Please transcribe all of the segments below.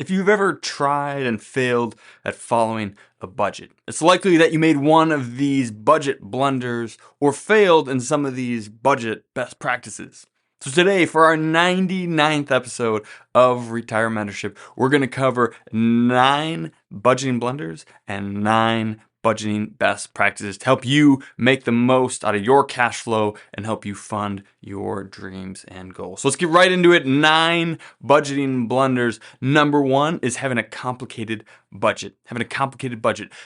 If you've ever tried and failed at following a budget, it's likely that you made one of these budget blunders or failed in some of these budget best practices. So today, for our 99th episode of Retire Mentorship, we're going to cover 9 budgeting blunders and 9 budgeting best practices to help you make the most out of your cash flow and help you fund your dreams and goals. So let's get right into it. 9 budgeting blunders. Number 1 is having a complicated budget.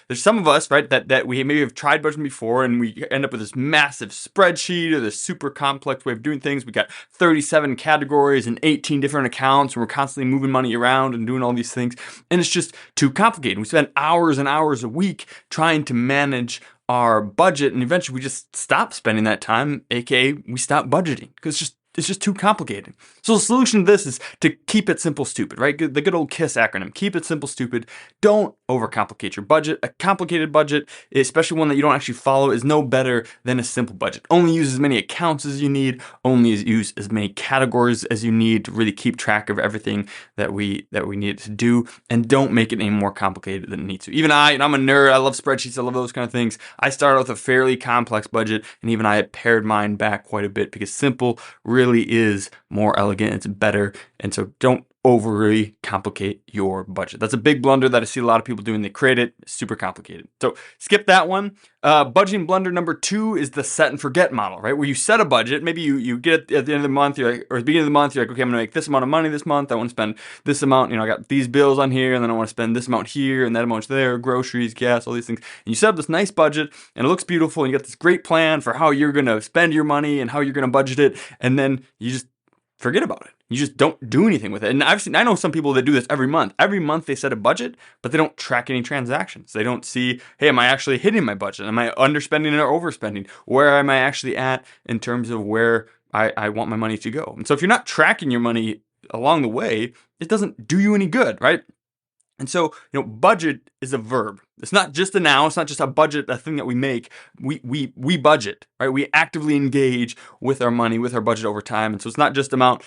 There's some of us, right, that we maybe have tried budgeting before and we end up with this massive spreadsheet or this super complex way of doing things. We got 37 categories and 18 different accounts, and we're constantly moving money around and doing all these things. And it's just too complicated. We spend hours and hours a week trying to manage our budget, and eventually we just stop spending that time, aka we stop budgeting, because it's just too complicated. So the solution to this is to keep it simple, stupid, right? The good old KISS acronym. Keep it simple, stupid. Don't overcomplicate your budget. A complicated budget, especially one that you don't actually follow, is no better than a simple budget. Only use as many accounts as you need. Only use as many categories as you need to really keep track of everything that we need to do. And don't make it any more complicated than it needs to. Even and I'm a nerd. I love spreadsheets. I love those kind of things. I started with a fairly complex budget, and even I pared mine back quite a bit because simple really is more elegant, it's better, and so don't overly complicate your budget. That's a big blunder that I see a lot of people doing. They create it super complicated. So skip that one. Budgeting blunder number 2 is the set and forget model, right? Where you set a budget. Maybe you get it at the end of the month, or at the beginning of the month, you're like, okay, I'm gonna make this amount of money this month. I want to spend this amount, I got these bills on here, and then I want to spend this amount here and that amount there, groceries, gas, all these things. And you set up this nice budget and it looks beautiful, and you got this great plan for how you're gonna spend your money and how you're gonna budget it, and then you just forget about it. You just don't do anything with it. And I know some people that do this every month. Every month they set a budget, but they don't track any transactions. They don't see, hey, am I actually hitting my budget? Am I underspending or overspending? Where am I actually at in terms of where I want my money to go? And so if you're not tracking your money along the way, it doesn't do you any good, right? And so, budget is a verb. It's not just a noun. It's not just a budget, a thing that we make. We budget, right? We actively engage with our money, with our budget over time. And so it's not just about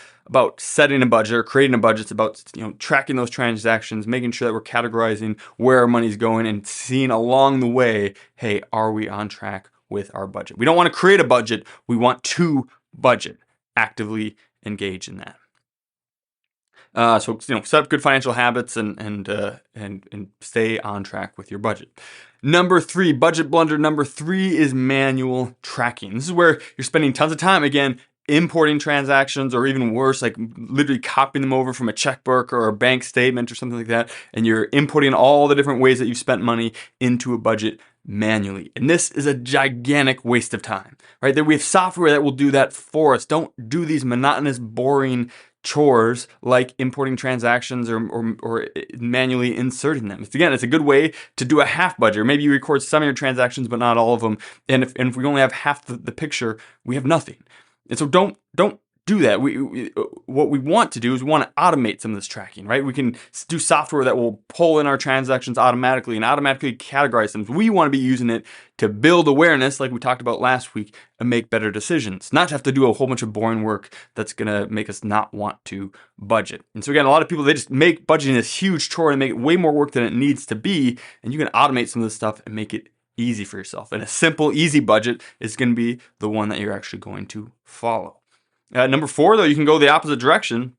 setting a budget or creating a budget. It's about, tracking those transactions, making sure that we're categorizing where our money's going and seeing along the way, hey, are we on track with our budget? We don't want to create a budget. We want to budget. Actively engage in that. So set up good financial habits and stay on track with your budget. Number 3, budget blunder number 3 is manual tracking. This is where you're spending tons of time, again, importing transactions, or even worse, like literally copying them over from a checkbook or a bank statement or something like that, and you're inputting all the different ways that you've spent money into a budget manually. And this is a gigantic waste of time, right? That we have software that will do that for us. Don't do these monotonous, boring chores like importing transactions or manually inserting them. It's a good way to do a half budget. Or maybe you record some of your transactions, but not all of them. And if we only have half the picture, we have nothing. And so don't do that. What we want to do is we want to automate some of this tracking, right? We can do software that will pull in our transactions automatically and automatically categorize them. We want to be using it to build awareness, like we talked about last week, and make better decisions. Not to have to do a whole bunch of boring work that's going to make us not want to budget. And so again, a lot of people, they just make budgeting this huge chore and make it way more work than it needs to be. And you can automate some of this stuff and make it easy for yourself. And a simple, easy budget is going to be the one that you're actually going to follow. Number 4, though, you can go the opposite direction.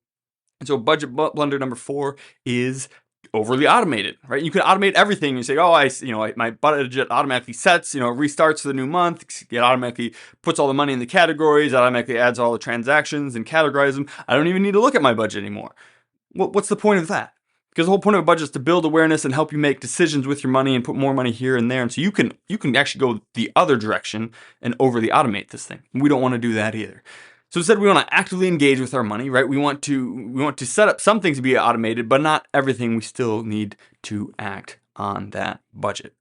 And so budget blunder number 4 is overly automated, right? You can automate everything. You say, my budget automatically sets, restarts for the new month. It automatically puts all the money in the categories. It automatically adds all the transactions and categorizes them. I don't even need to look at my budget anymore. What's the point of that? Because the whole point of a budget is to build awareness and help you make decisions with your money and put more money here and there. And so you can actually go the other direction and overly automate this thing. We don't want to do that either. So instead, we want to actively engage with our money, right? We want to set up some things to be automated, but not everything. We still need to act on that budget.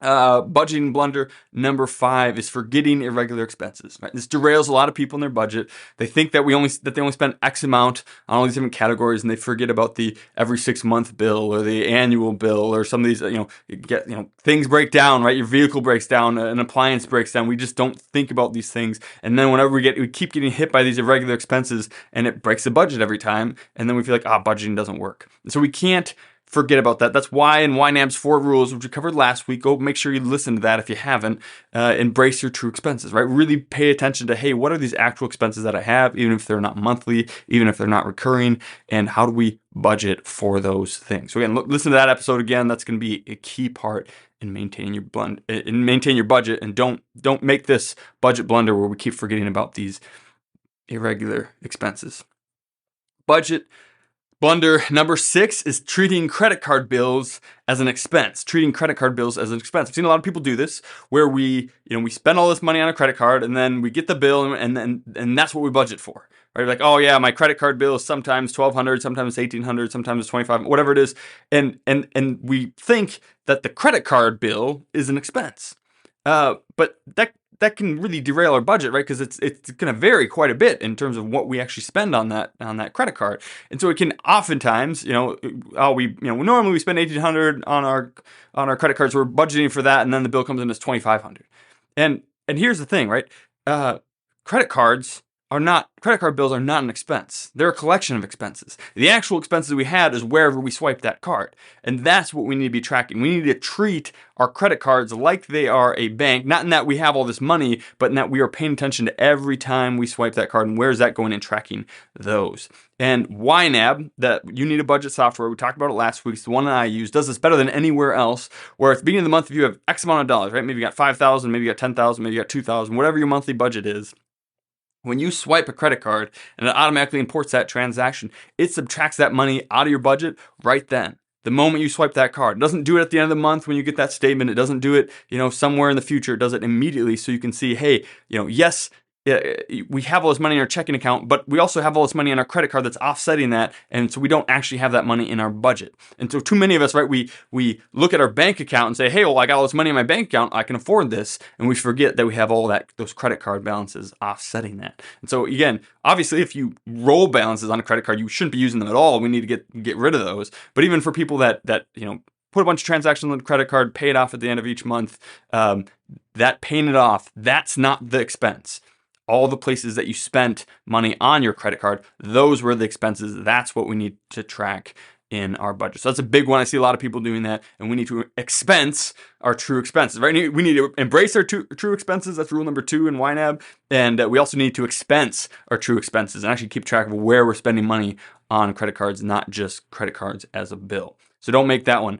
Budgeting blunder number 5 is forgetting irregular expenses. Right? This derails a lot of people in their budget. They think that they only spend X amount on all these different categories, and they forget about the every 6-month bill or the annual bill or some of these. Things break down. Right, your vehicle breaks down, an appliance breaks down. We just don't think about these things, and then whenever we keep getting hit by these irregular expenses, and it breaks the budget every time, and then we feel like budgeting doesn't work. And so we can't forget about that. That's why in YNAB's 4 rules, which we covered last week, go make sure you listen to that if you haven't. Embrace your true expenses, right? Really pay attention to, hey, what are these actual expenses that I have, even if they're not monthly, even if they're not recurring, and how do we budget for those things? So again, listen to that episode again. That's going to be a key part in maintaining your budget, and don't make this budget blunder where we keep forgetting about these irregular expenses. Budget blunder number 6 is treating credit card bills as an expense. Treating credit card bills as an expense. I've seen a lot of people do this, where we spend all this money on a credit card, and then we get the bill, and that's what we budget for. Right? Like, oh yeah, my credit card bill is sometimes $1,200, sometimes $1,800, sometimes $2,500, whatever it is, and we think that the credit card bill is an expense, but that can really derail our budget, right? Because it's going to vary quite a bit in terms of what we actually spend on that credit card, and so it can oftentimes, normally we spend $1,800 on our credit cards, so we're budgeting for that, and then the bill comes in as $2,500, and here's the thing, right? Credit card bills are not an expense. They're a collection of expenses. The actual expenses we had is wherever we swipe that card. And that's what we need to be tracking. We need to treat our credit cards like they are a bank, not in that we have all this money, but in that we are paying attention to every time we swipe that card and where is that going and tracking those. And YNAB, that You Need a Budget software, we talked about it last week, it's the one that I use, does this better than anywhere else, where at the beginning of the month, if you have X amount of dollars, right? Maybe you got $5,000, maybe you got $10,000, maybe you got $2,000, whatever your monthly budget is. When you swipe a credit card and it automatically imports that transaction, it subtracts that money out of your budget right then. The moment you swipe that card. It doesn't do it at the end of the month when you get that statement. It doesn't do it, somewhere in the future. It does it immediately, so you can see, hey, yes, we have all this money in our checking account, but we also have all this money in our credit card that's offsetting that, and so we don't actually have that money in our budget. And so too many of us, right, we look at our bank account and say, hey, well, I got all this money in my bank account, I can afford this, and we forget that we have all those credit card balances offsetting that. And so again, obviously, if you roll balances on a credit card, you shouldn't be using them at all. We need to get rid of those. But even for people that put a bunch of transactions on the credit card, pay it off at the end of each month, that paying it off, that's not the expense. All the places that you spent money on your credit card, those were the expenses. That's what we need to track in our budget. So that's a big one. I see a lot of people doing that, and we need to expense our true expenses, right? We need to embrace our true expenses. That's rule number 2 in YNAB. And we also need to expense our true expenses and actually keep track of where we're spending money on credit cards, not just credit cards as a bill. So don't make that one.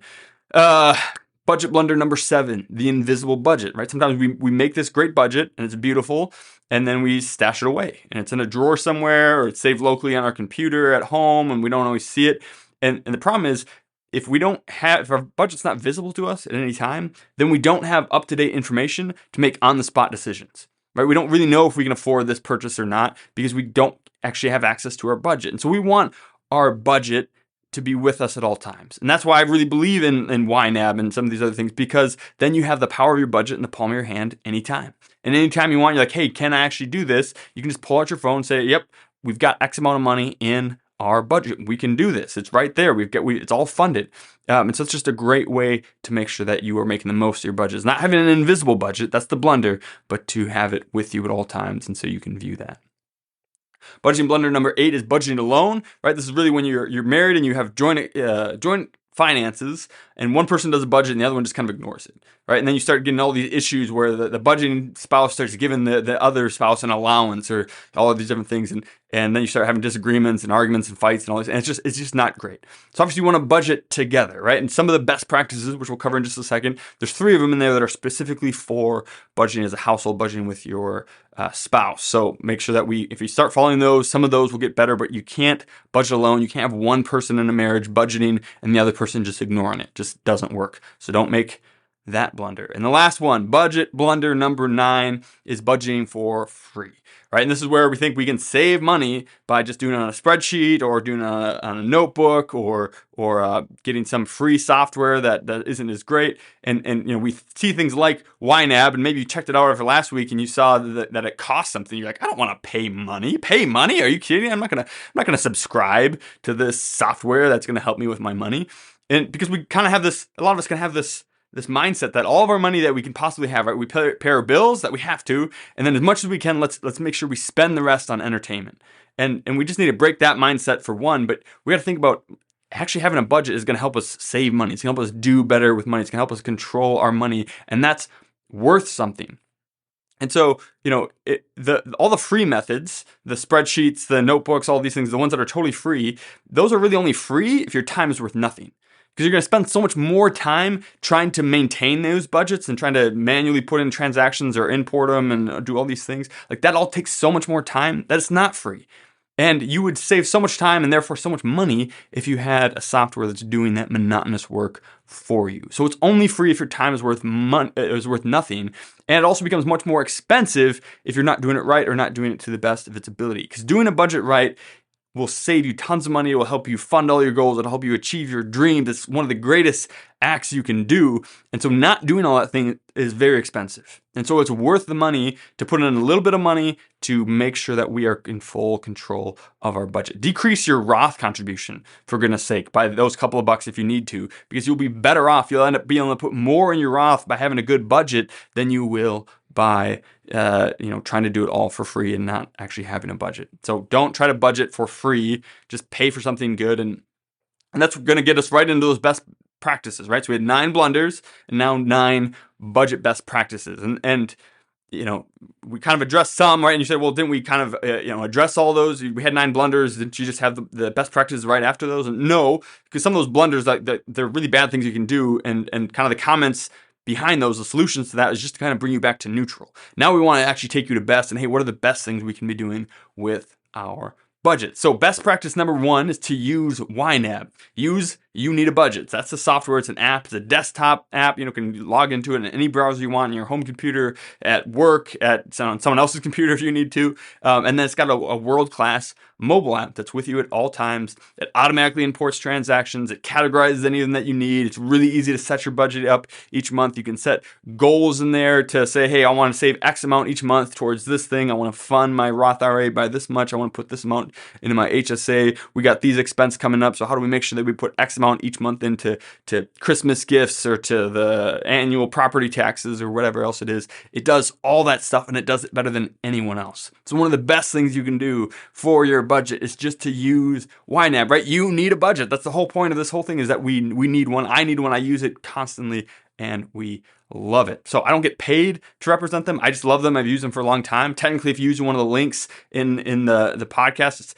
Budget blunder number 7, the invisible budget, right? Sometimes we make this great budget and it's beautiful, and then we stash it away and it's in a drawer somewhere, or it's saved locally on our computer at home and we don't always see it. And the problem is, if our budget's not visible to us at any time, then we don't have up-to-date information to make on-the-spot decisions, right? We don't really know if we can afford this purchase or not because we don't actually have access to our budget. And so we want our budget to be with us at all times. And that's why I really believe in YNAB and some of these other things, because then you have the power of your budget in the palm of your hand anytime. And anytime you want, you're like, hey, can I actually do this? You can just pull out your phone and say, yep, we've got X amount of money in our budget. We can do this. It's right there. It's all funded. And so it's just a great way to make sure that you are making the most of your budget. It's not having an invisible budget, that's the blunder, but to have it with you at all times, and so you can view that. Budgeting blunder number 8 is budgeting alone, right? This is really when you're married and you have joint finances, and one person does a budget and the other one just kind of ignores it, right? And then you start getting all these issues where the budgeting spouse starts giving the other spouse an allowance or all of these different things, and then you start having disagreements and arguments and fights and all this, and it's just not great. So obviously you want to budget together, right? And some of the best practices, which we'll cover in just a second, there's 3 of them in there that are specifically for budgeting as a household, budgeting with your spouse. So make sure that if you start following those, some of those will get better, but you can't budget alone. You can't have one person in a marriage budgeting and the other person just ignoring it. Just doesn't work. So don't make that blunder. And the last one, budget blunder number 9, is budgeting for free, right? And this is where we think we can save money by just doing it on a spreadsheet or doing it on a notebook or getting some free software that isn't as great. And we see things like YNAB, and maybe you checked it out over last week and you saw that it costs something. You're like, I don't want to pay money. Pay money? Are you kidding? I'm not gonna subscribe to this software that's gonna help me with my money. And because we kind of have this, a lot of us can have this mindset that all of our money that we can possibly have, right? We pay our bills that we have to, and then as much as we can, let's make sure we spend the rest on entertainment. And we just need to break that mindset for one, but we got to think about actually having a budget is going to help us save money. It's going to help us do better with money. It's going to help us control our money, and that's worth something. And so, all the free methods, the spreadsheets, the notebooks, all these things, the ones that are totally free, those are really only free if your time is worth nothing. Because you're going to spend so much more time trying to maintain those budgets and trying to manually put in transactions or import them and do all these things. Like that all takes so much more time that it's not free. And you would save so much time and therefore so much money if you had a software that's doing that monotonous work for you. So it's only free if your time is worth nothing. And it also becomes much more expensive if you're not doing it right or not doing it to the best of its ability. Because doing a budget right will save you tons of money. It will help you fund all your goals. It'll help you achieve your dreams. It's one of the greatest acts you can do. And so not doing all that thing is very expensive. And so it's worth the money to put in a little bit of money to make sure that we are in full control of our budget. Decrease your Roth contribution, for goodness sake, by those couple of bucks if you need to, because you'll be better off. You'll end up being able to put more in your Roth by having a good budget than you will by trying to do it all for free and not actually having a budget. So don't try to budget for free. Just pay for something good, and that's going to get us right into those best practices, right? So we had 9 blunders and now 9 budget best practices, and we kind of addressed some, right? And you said, well, didn't we kind of address all those? We had 9 blunders. Didn't you just have the best practices right after those? And no, because some of those blunders, they're really bad things you can do, and kind of the comments behind those, the solutions to that is just to kind of bring you back to neutral. Now we want to actually take you to best, and hey, what are the best things we can be doing with our budget? So best practice number 1 is to use YNAB. You Need a Budget. That's the software. It's an app. It's a desktop app. You can log into it in any browser you want, on your home computer, at work, on someone else's computer if you need to. And then it's got a world-class mobile app that's with you at all times. It automatically imports transactions. It categorizes any of them that you need. It's really easy to set your budget up each month. You can set goals in there to say, hey, I want to save X amount each month towards this thing. I want to fund my Roth IRA by this much. I want to put this amount into my HSA. We got these expenses coming up. So how do we make sure that we put X amount each month into Christmas gifts or to the annual property taxes or whatever else it is? It does all that stuff, and it does it better than anyone else. So one of the best things you can do for your budget is just to use YNAB, right? You need a budget. That's the whole point of this whole thing, is that we need one. I need one. I use it constantly, and we love it. So I don't get paid to represent them. I just love them. I've used them for a long time. Technically, if you use one of the links in the podcast,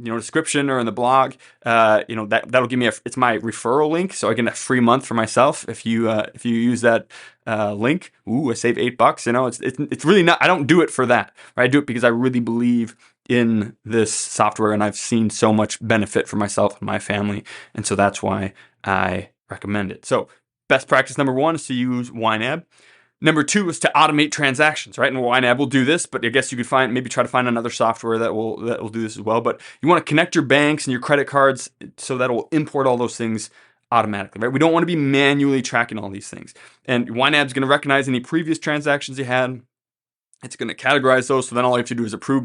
description or in the blog, that'll give me it's my referral link, so I get a free month for myself if you use that link. Ooh, I save $8. It's really not. I don't do it for that. Right? I do it because I really believe in this software, and I've seen so much benefit for myself and my family, and so that's why I recommend it. So best practice number 1 is to use YNAB. Number 2 is to automate transactions, right? And YNAB will do this, but I guess you could try to find another software that will do this as well. But you want to connect your banks and your credit cards so that it will import all those things automatically, right? We don't want to be manually tracking all these things. And YNAB is going to recognize any previous transactions you had. It's going to categorize those, so then all you have to do is approve,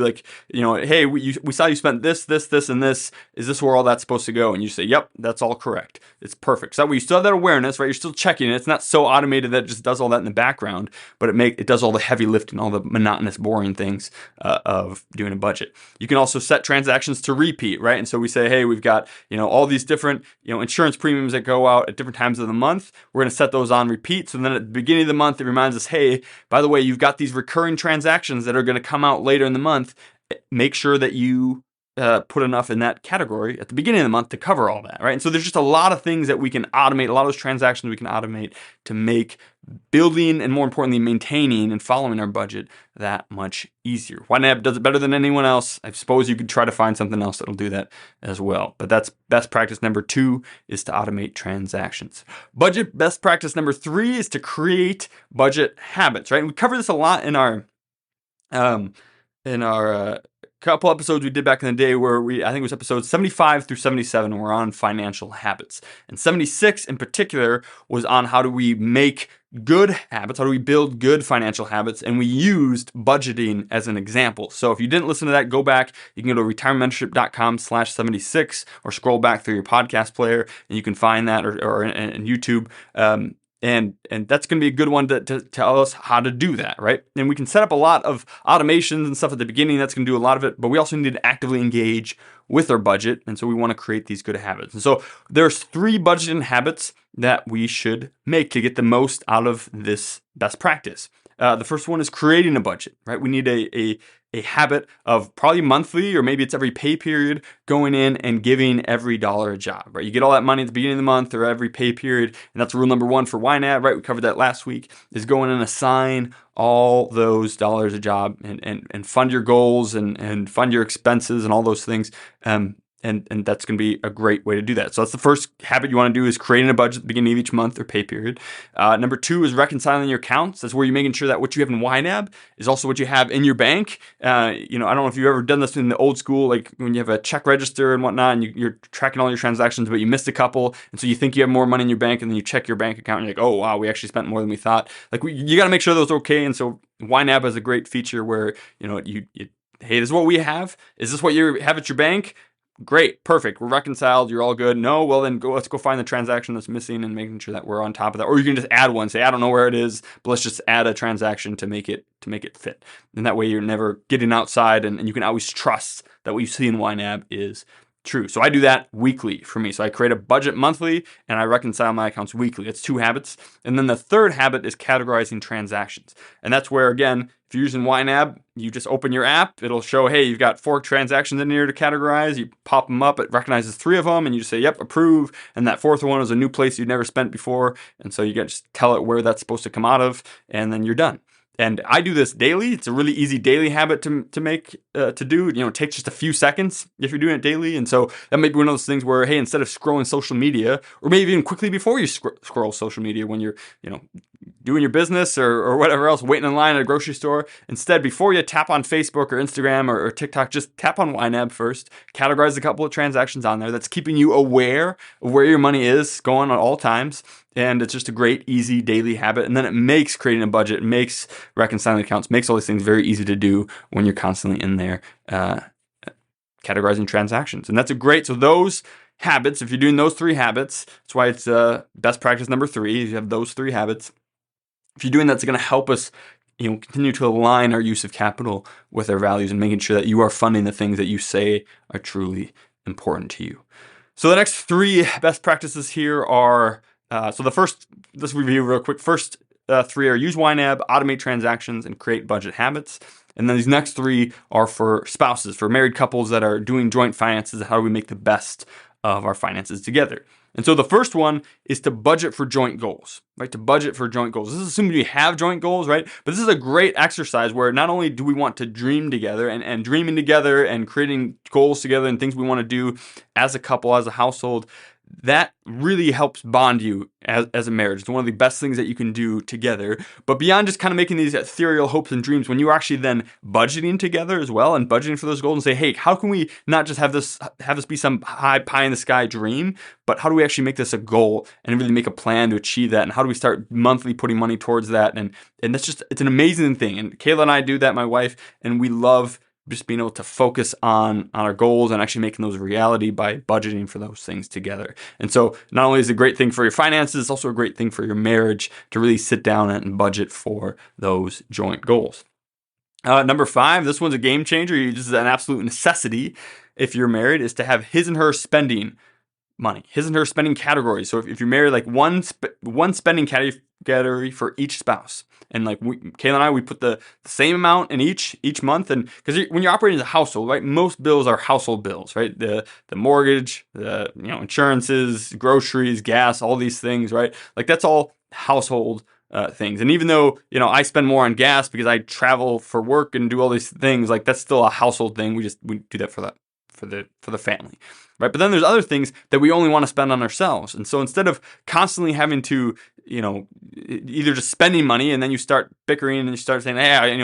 hey, we saw you spent this, and this. Is this where all that's supposed to go? And you say, yep, that's all correct. It's perfect. So that way you still have that awareness, right? You're still checking it. It's not so automated that it just does all that in the background, but it does all the heavy lifting, all the monotonous, boring things of doing a budget. You can also set transactions to repeat, right? And so we say, hey, we've got all these different insurance premiums that go out at different times of the month. We're going to set those on repeat. So then at the beginning of the month, it reminds us, hey, by the way, you've got these recurring transactions that are going to come out later in the month. Make sure that you put enough in that category at the beginning of the month to cover all that, right? And so there's just a lot of things that we can automate, a lot of those transactions we can automate to make building and, more importantly, maintaining and following our budget that much easier. YNAB does it better than anyone else. I suppose you could try to find something else that'll do that as well. But that's best practice number 2, is to automate transactions. Budget best practice number 3 is to create budget habits, right? And we cover this a lot in our in our couple episodes we did back in the day where I think it was episodes 75 through 77 were on financial habits. And 76 in particular was on how do we make good habits, how do we build good financial habits, and we used budgeting as an example. So if you didn't listen to that, go back. You can go to retirementmentorship.com/76 or scroll back through your podcast player and you can find that or in YouTube. And that's going to be a good one to tell us how to do that, right? And we can set up a lot of automations and stuff at the beginning. That's going to do a lot of it, but we also need to actively engage with our budget. And so we want to create these good habits. And so there's 3 budgeting habits that we should make to get the most out of this best practice. The first one is creating a budget, right? We need a habit of probably monthly, or maybe it's every pay period, going in and giving every dollar a job, right? You get all that money at the beginning of the month or every pay period, and that's rule number 1 for YNAB, right? We covered that last week, is go in and assign all those dollars a job and fund your goals and fund your expenses and all those things. And that's going to be a great way to do that. So that's the first habit you want to do, is creating a budget at the beginning of each month or pay period. Number 2 is reconciling your accounts. That's where you're making sure that what you have in YNAB is also what you have in your bank. I don't know if you've ever done this in the old school, like when you have a check register and whatnot, and you're tracking all your transactions, but you missed a couple, and so you think you have more money in your bank, and then you check your bank account, and you're like, oh wow, we actually spent more than we thought. Like you got to make sure those are okay. And so YNAB has a great feature where you hey, this is what we have. Is this what you have at your bank? Great, perfect. We're reconciled. You're all good. No, well then let's go find the transaction that's missing and making sure that we're on top of that. Or you can just add one. Say, I don't know where it is, but let's just add a transaction to make it fit. And that way you're never getting outside, and you can always trust that what you see in YNAB is true. So I do that weekly for me. So I create a budget monthly and I reconcile my accounts weekly. That's 2 habits. And then the third habit is categorizing transactions. And that's where, again, if you're using YNAB, you just open your app. It'll show, hey, you've got 4 transactions in here to categorize. You pop them up. It recognizes 3 of them, and you just say, yep, approve. And that 4th one is a new place you've never spent before. And so you got to just tell it where that's supposed to come out of, and then you're done. And I do this daily. It's a really easy daily habit to make, to do. It takes just a few seconds if you're doing it daily. And so that might be one of those things where, hey, instead of scrolling social media, or maybe even quickly before you scroll social media when you're, doing your business or whatever else, waiting in line at a grocery store, instead, before you tap on Facebook or Instagram or TikTok, just tap on YNAB first, categorize a couple of transactions on there. That's keeping you aware of where your money is going at all times. And it's just a great, easy daily habit. And then it makes creating a budget, makes reconciling accounts, makes all these things very easy to do when you're constantly in there categorizing transactions. And that's so those habits, if you're doing those 3 habits, that's why it's best practice number 3. You have those 3 habits. If you're doing that, it's going to help us continue to align our use of capital with our values and making sure that you are funding the things that you say are truly important to you. So the next 3 best practices here are, so the first, let's review real quick. First 3 are use YNAB, automate transactions, and create budget habits. And then these next 3 are for spouses, for married couples that are doing joint finances. How do we make the best of our finances together? And so the first one is to budget for joint goals, right? To budget for joint goals. This is assuming you have joint goals, right? But this is a great exercise where not only do we want to dream together and dreaming together and creating goals together and things we want to do as a couple, as a household, that really helps bond you as a marriage. It's one of the best things that you can do together. But beyond just kind of making these ethereal hopes and dreams, when you're actually then budgeting together as well and budgeting for those goals and say, hey, how can we not just have this be some high pie in the sky dream, but how do we actually make this a goal and really make a plan to achieve that? And how do we start monthly putting money towards that? And that's it's an amazing thing. And Kayla and I do that, my wife, and we love just being able to focus on our goals and actually making those a reality by budgeting for those things together. And so not only is it a great thing for your finances, it's also a great thing for your marriage to really sit down and budget for those joint goals. Number 5, this one's a game changer. This is an absolute necessity if you're married, is to have his and her spending money, his and her spending categories. So if you're married, like one spending category for each spouse. And like Kayla and I, we put the same amount in each month. And because when you're operating as a household, right, most bills are household bills, right? The mortgage, the insurances, groceries, gas, all these things, right? Like that's all household things. And even though I spend more on gas because I travel for work and do all these things, like that's still a household thing. We do that for the family, right? But then there's other things that we only want to spend on ourselves. And so instead of constantly having to, either just spending money and then you start bickering and you start saying, hey,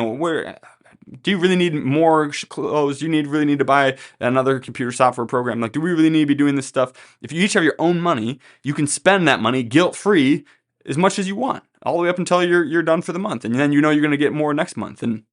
do you really need more clothes? Do you really need to buy another computer software program? Like, do we really need to be doing this stuff? If you each have your own money, you can spend that money guilt-free as much as you want, all the way up until you're done for the month. And then you're going to get more next month. And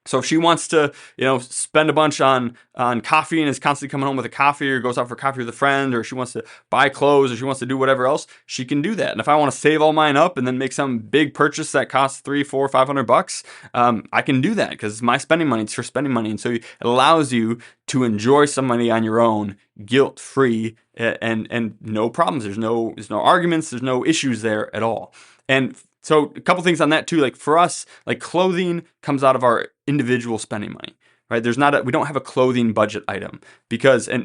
so if she wants to, spend a bunch on coffee and is constantly coming home with a coffee, or goes out for coffee with a friend, or she wants to buy clothes, or she wants to do whatever else, she can do that. And if I want to save all mine up and then make some big purchase that costs $300, $400, $500, I can do that because it's my spending money. It's her spending money, and so it allows you to enjoy some money on your own, guilt free, and no problems. There's no arguments. There's no issues there at all. And so a couple things on that too. Like for us, like clothing comes out of our individual spending money, right? We don't have a clothing budget item because, and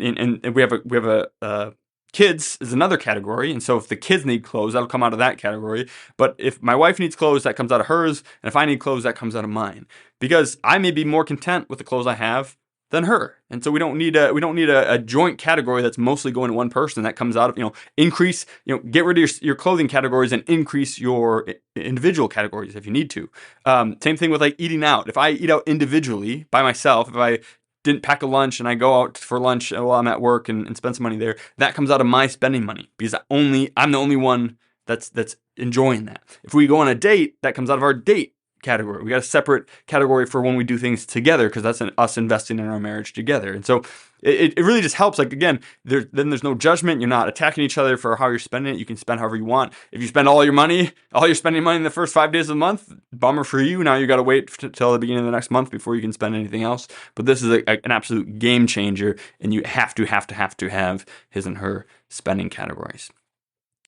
we have a kids is another category. And so if the kids need clothes, that'll come out of that category. But if my wife needs clothes, that comes out of hers. And if I need clothes, that comes out of mine, because I may be more content with the clothes I have than her. And so we don't need a joint category that's mostly going to one person. That comes out of, increase, get rid of your clothing categories and increase your individual categories if you need to. Same thing with like eating out. If I eat out individually by myself, if I didn't pack a lunch and I go out for lunch while I'm at work and spend some money there, that comes out of my spending money because I'm the only one that's enjoying that. If we go on a date, that comes out of our date category. We got a separate category for when we do things together because that's us investing in our marriage together. And so it really just helps. Like again, there's no judgment. You're not attacking each other for how you're spending it. You can spend however you want. If you spend all your spending money in the first 5 days of the month, bummer for you. Now you got to wait till the beginning of the next month before you can spend anything else. But this is an absolute game changer, and you have to have his and her spending categories.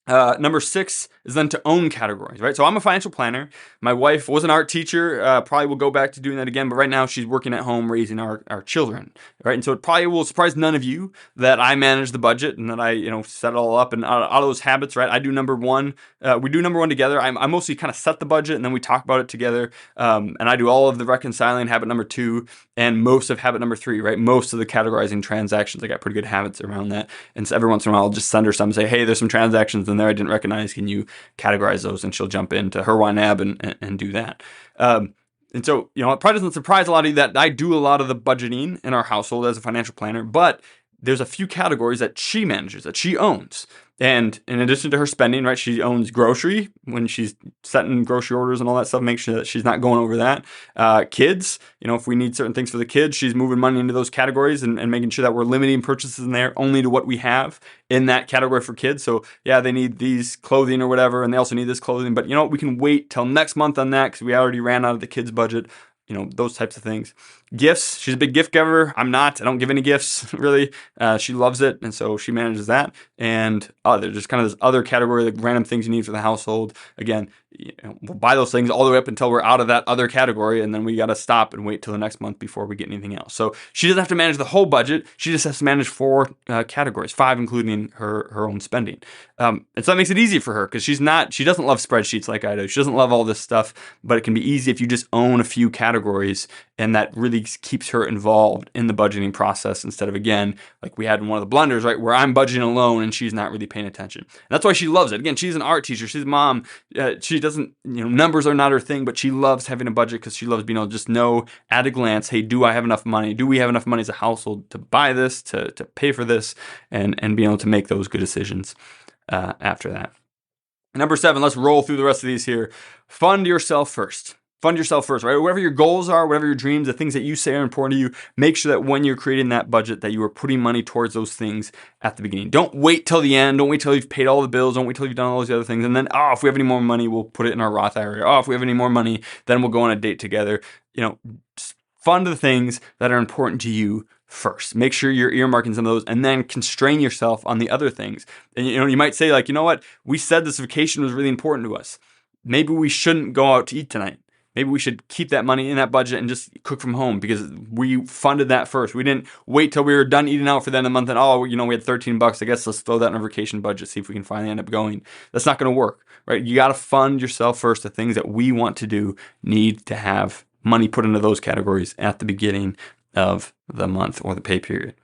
Number 6 is then to own categories, right? So I'm a financial planner. My wife was an art teacher. Probably will go back to doing that again, but right now she's working at home raising our children, right? And so it probably will surprise none of you that I manage the budget and that I, set it all up. And out of those habits, right, I do number 1. We do number 1 together. I mostly kind of set the budget and then we talk about it together. And I do all of the reconciling, habit number 2, and most of habit number 3, right? Most of the categorizing transactions. I got pretty good habits around that. And so every once in a while I'll just send her some and say, hey, there's some transactions in there I didn't recognize. Can you categorize those? And she'll jump into her YNAB and do that. And so, it probably doesn't surprise a lot of you that I do a lot of the budgeting in our household as a financial planner, but there's a few categories that she manages, that she owns. And in addition to her spending, right, she owns grocery when she's setting grocery orders and all that stuff, make sure that she's not going over that. Kids, if we need certain things for the kids, she's moving money into those categories and making sure that we're limiting purchases in there only to what we have in that category for kids. So yeah, they need these clothing or whatever, and they also need this clothing, but we can wait till next month on that because we already ran out of the kids' budget. Those types of things. Gifts, she's a big gift giver. I'm not. I don't give any gifts, really. She loves it, and so she manages that. And there's just kind of this other category, like random things you need for the household. Again, we'll buy those things all the way up until we're out of that other category, and then we got to stop and wait till the next month before we get anything else. So she doesn't have to manage the whole budget. She just has to manage 4 categories, 5 including her own spending. And so that makes it easy for her because she doesn't love spreadsheets like I do. She doesn't love all this stuff, but it can be easy if you just own a few categories, and that really keeps her involved in the budgeting process instead of, again, like we had in one of the blunders, right, where I'm budgeting alone and she's not really paying attention. And that's why she loves it. Again, she's an art teacher. She's a mom. She doesn't, numbers are not her thing, but she loves having a budget because she loves being able to just know at a glance, hey, do I have enough money? Do we have enough money as a household to buy this, to pay for this, and being able to make those good decisions after that. Number 7, let's roll through the rest of these here. Fund yourself first. Fund yourself first, right? Whatever your goals are, whatever your dreams, the things that you say are important to you, make sure that when you're creating that budget that you are putting money towards those things at the beginning. Don't wait till the end. Don't wait till you've paid all the bills. Don't wait till you've done all those other things. And then, if we have any more money, we'll put it in our Roth IRA. If we have any more money, then we'll go on a date together. Just fund the things that are important to you first. Make sure you're earmarking some of those, and then constrain yourself on the other things. And you might say, like, what? We said this vacation was really important to us. Maybe we shouldn't go out to eat tonight. Maybe we should keep that money in that budget and just cook from home because we funded that first. We didn't wait till we were done eating out for the end of the month and, we had $13. I guess let's throw that in our vacation budget, see if we can finally end up going. That's not going to work, right? You got to fund yourself first. The things that we want to do need to have money put into those categories at the beginning of the month or the pay period.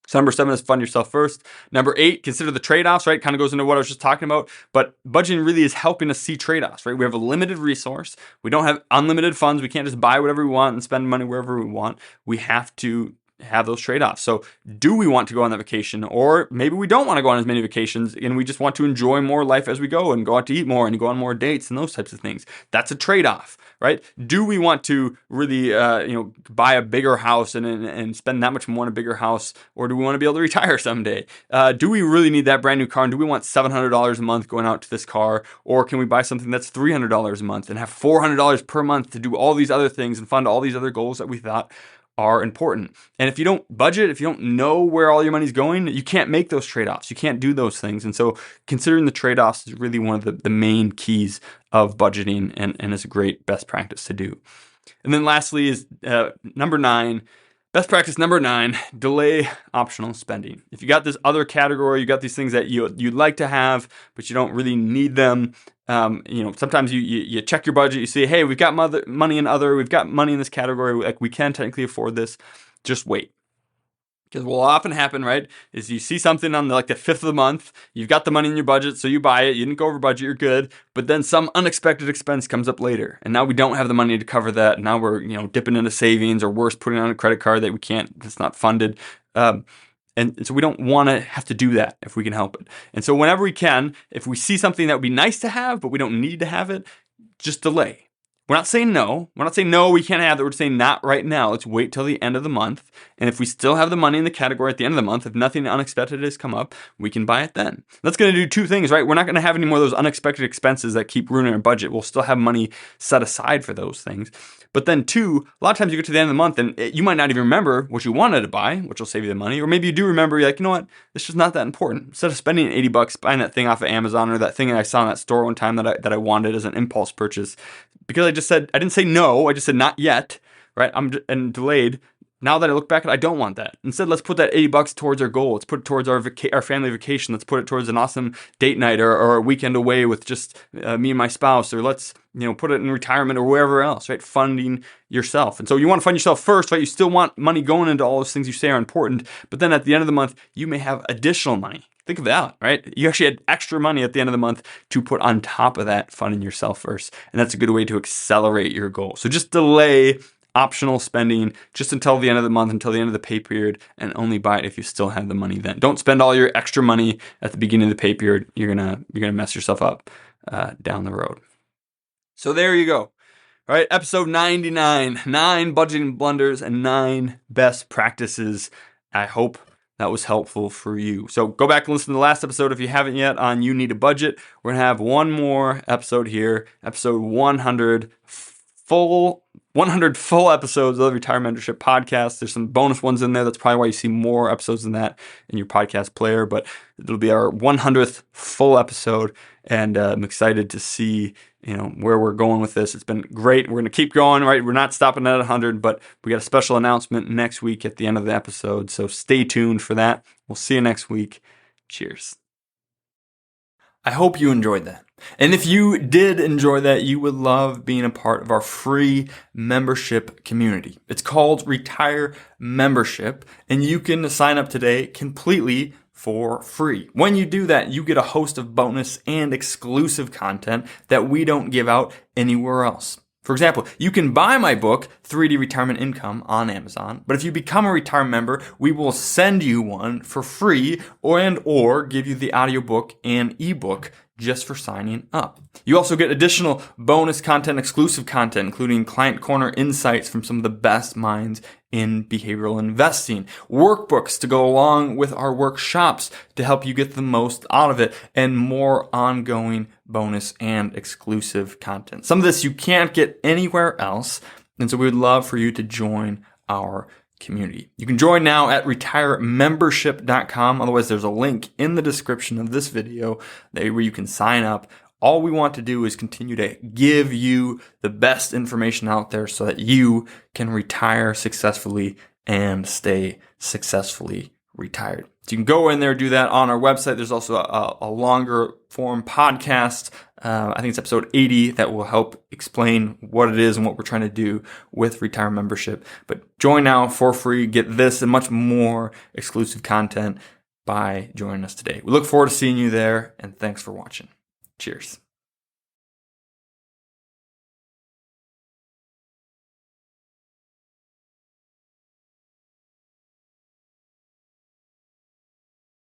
So number 7 is fund yourself first. Number 8, consider the trade-offs, right? Kind of goes into what I was just talking about, but budgeting really is helping us see trade-offs, right? We have a limited resource. We don't have unlimited funds. We can't just buy whatever we want and spend money wherever we want. We have to have those trade-offs. So do we want to go on that vacation, or maybe we don't want to go on as many vacations and we just want to enjoy more life as we go and go out to eat more and go on more dates and those types of things. That's a trade-off, right? Do we want to really buy a bigger house and spend that much more on a bigger house, or do we want to be able to retire someday? Do we really need that brand new car, and do we want $700 a month going out to this car, or can we buy something that's $300 a month and have $400 per month to do all these other things and fund all these other goals that we thought are important? And if you don't budget, if you don't know where all your money's going, you can't make those trade-offs. You can't do those things. And so considering the trade-offs is really one of the main keys of budgeting, and is a great best practice to do. And then lastly is number 9, best practice number 9, delay optional spending. If you got this other category, you got these things that you'd like to have, but you don't really need them. Sometimes you check your budget, you see, hey, we've got money in other, we've got money in this category, like we can technically afford this. Just wait. Because what will often happen, right, is you see something on the 5th of the month, you've got the money in your budget, so you buy it, you didn't go over budget, you're good, but then some unexpected expense comes up later, and now we don't have the money to cover that, and now we're, dipping into savings, or worse, putting on a credit card that we can't, that's not funded. And so we don't want to have to do that if we can help it. And so whenever we can, if we see something that would be nice to have, but we don't need to have it, just delay. We're not saying no. We're not saying no, we can't have that. We're saying not right now. Let's wait till the end of the month. And if we still have the money in the category at the end of the month, if nothing unexpected has come up, we can buy it then. That's going to do 2 things, right? We're not going to have any more of those unexpected expenses that keep ruining our budget. We'll still have money set aside for those things. But then 2, a lot of times you get to the end of the month and you might not even remember what you wanted to buy, which will save you the money. Or maybe you do remember, you're like, you know what, this is not that important. Instead of spending $80 buying that thing off of Amazon, or that thing that I saw in that store one time that I wanted as an impulse purchase, because I didn't say no, I just said not yet, right? And delayed. Now that I look back at it, I don't want that. Instead, let's put that $80 towards our goal. Let's put it towards our family vacation. Let's put it towards an awesome date night, or a weekend away with just me and my spouse. Or let's put it in retirement or wherever else, right? Funding yourself. And so you want to fund yourself first, right? You still want money going into all those things you say are important. But then at the end of the month, you may have additional money. Think of that, right? You actually had extra money at the end of the month to put on top of that, funding yourself first. And that's a good way to accelerate your goal. So just delay optional spending just until the end of the month, until the end of the pay period, and only buy it if you still have the money then. Don't spend all your extra money at the beginning of the pay period. You're gonna mess yourself up down the road. So there you go. All right, episode 99, 9 budgeting blunders and 9 best practices. I hope that was helpful for you. So go back and listen to the last episode if you haven't yet on You Need a Budget. We're gonna have one more episode here, episode 100 full episodes of the Retirement Mentorship Podcast. There's some bonus ones in there. That's probably why you see more episodes than that in your podcast player, but it'll be our 100th full episode, and I'm excited to see where we're going with this. It's been great. We're going to keep going, right? We're not stopping at 100, but we got a special announcement next week at the end of the episode, so stay tuned for that. We'll see you next week. Cheers. I hope you enjoyed that. And if you did enjoy that, you would love being a part of our free membership community. It's called Retire Membership, and you can sign up today completely for free. When you do that, you get a host of bonus and exclusive content that we don't give out anywhere else. For example, you can buy my book, 3D Retirement Income, on Amazon, but if you become a Retire member, we will send you one for free or give you the audiobook and ebook just for signing up. You also get additional bonus content, exclusive content, including Client Corner insights from some of the best minds in behavioral investing, workbooks to go along with our workshops to help you get the most out of it, and more ongoing bonus and exclusive content. Some of this you can't get anywhere else, and so we would love for you to join our community. You can join now at retiremembership.com. Otherwise, there's a link in the description of this video where you can sign up. All we want to do is continue to give you the best information out there so that you can retire successfully and stay successfully retired. So you can go in there, do that on our website. There's also a longer form podcast I think it's episode 80 that will help explain what it is and what we're trying to do with retirement membership. But join now for free. Get this and much more exclusive content by joining us today. We look forward to seeing you there, and thanks for watching. Cheers.